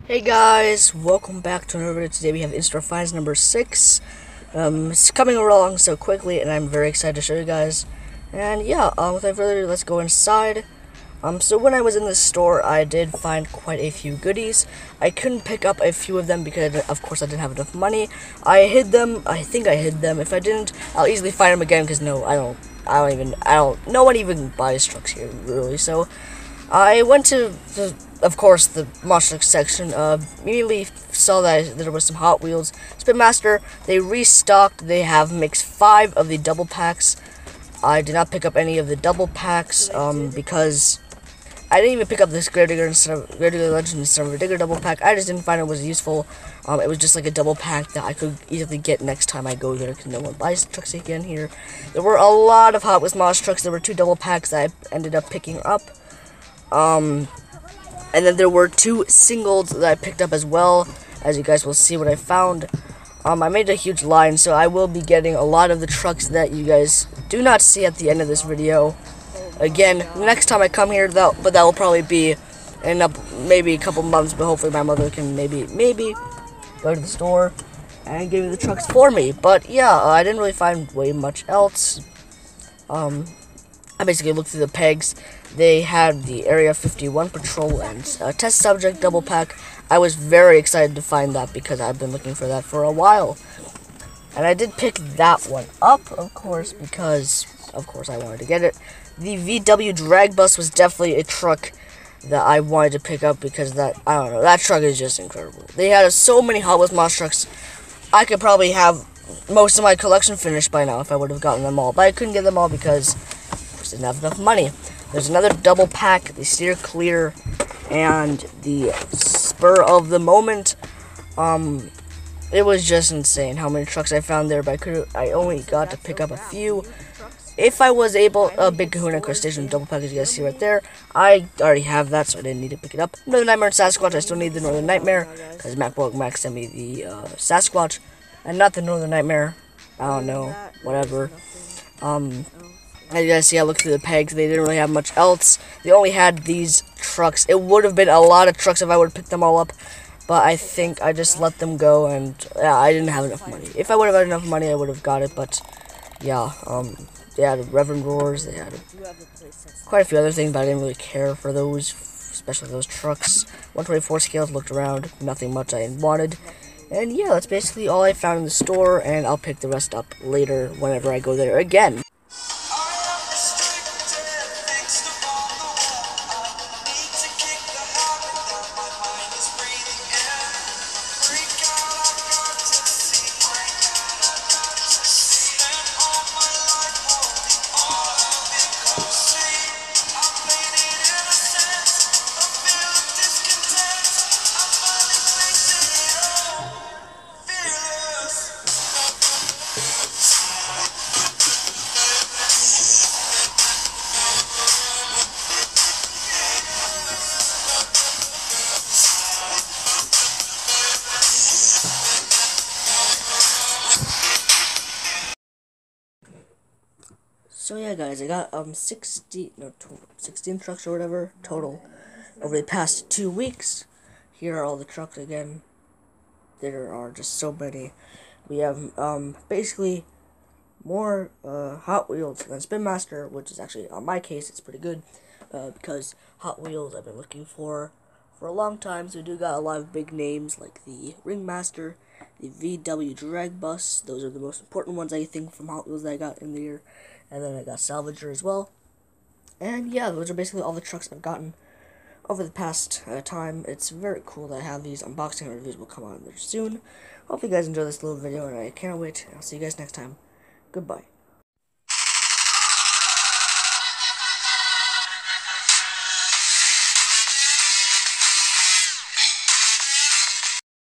Hey guys, welcome back to another video. Today we have Instore finds number 6. It's coming along so quickly, and I'm very excited to show you guys. And yeah, without further ado, let's go inside. So when I was in the store, I did find quite a few goodies. I couldn't pick up a few of them because, of course, I didn't have enough money. I hid them. I think I hid them. If I didn't, I'll easily find them again because no one even buys trucks here, really. So I went to of course, the monster truck section. Immediately saw that there was some Hot Wheels. Spin Master, they restocked. They have mixed 5 of the double packs. I did not pick up any of the double packs because I didn't even pick up this Gravedigger Legend instead of a Digger double pack. I just didn't find it was useful. It was just like a double pack that I could easily get next time I go there because no one buys trucks again here. There were a lot of Hot Wheels monster trucks. There were 2 double packs that I ended up picking up. And then there were 2 singles that I picked up as well. As you guys will see what I found. I made a huge line, so I will be getting a lot of the trucks that you guys do not see at the end of this video. Again, next time I come here, that will probably be in maybe a couple months, but hopefully my mother can maybe go to the store and give me the trucks for me. But yeah, I didn't really find way much else. I basically looked through the pegs. They had the Area 51 Patrol and Test Subject double pack. I was very excited to find that because I've been looking for that for a while. And I did pick that one up, of course, because, of course, I wanted to get it. The VW Drag Bus was definitely a truck that I wanted to pick up because I don't know, that truck is just incredible. They had so many Hot Wheels monster trucks. I could probably have most of my collection finished by now if I would have gotten them all. But I couldn't get them all because I didn't have enough money. There's another double pack, the Steer Clear and the Spur of the Moment. It was just insane how many trucks I found there, but I only got to pick up a few. If I was able, Big Kahuna Crustacean double pack, as you guys see right there, I already have that, so I didn't need to pick it up. Northern Nightmare and Sasquatch, I still need the Northern Nightmare, because Mac sent me the Sasquatch, and not the Northern Nightmare. I don't know, whatever. As you guys see, I looked through the pegs. They didn't really have much else. They only had these trucks. It would have been a lot of trucks if I would have picked them all up. But I think I just let them go, and yeah, I didn't have enough money. If I would have had enough money, I would have got it. But yeah, they had Reverend Roars. They had quite a few other things, but I didn't really care for those, especially those trucks. 124 scales. Looked around. Nothing much I wanted. And yeah, that's basically all I found in the store, and I'll pick the rest up later whenever I go there again. So yeah, guys, I got 16 trucks or whatever total over the past 2 weeks. Here are all the trucks again. There are just so many. We have basically more Hot Wheels than Spin Master, which is actually, on my case, it's pretty good because Hot Wheels I've been looking for a long time. So we do got a lot of big names like the Ringmaster, the VW Drag Bus. Those are the most important ones, I think, from Hot Wheels that I got in the year. And then I got Salvager as well. And yeah, those are basically all the trucks I've gotten over the past time. It's very cool that I have these. Unboxing reviews will come out there soon. Hope you guys enjoy this little video, and I can't wait. I'll see you guys next time. Goodbye.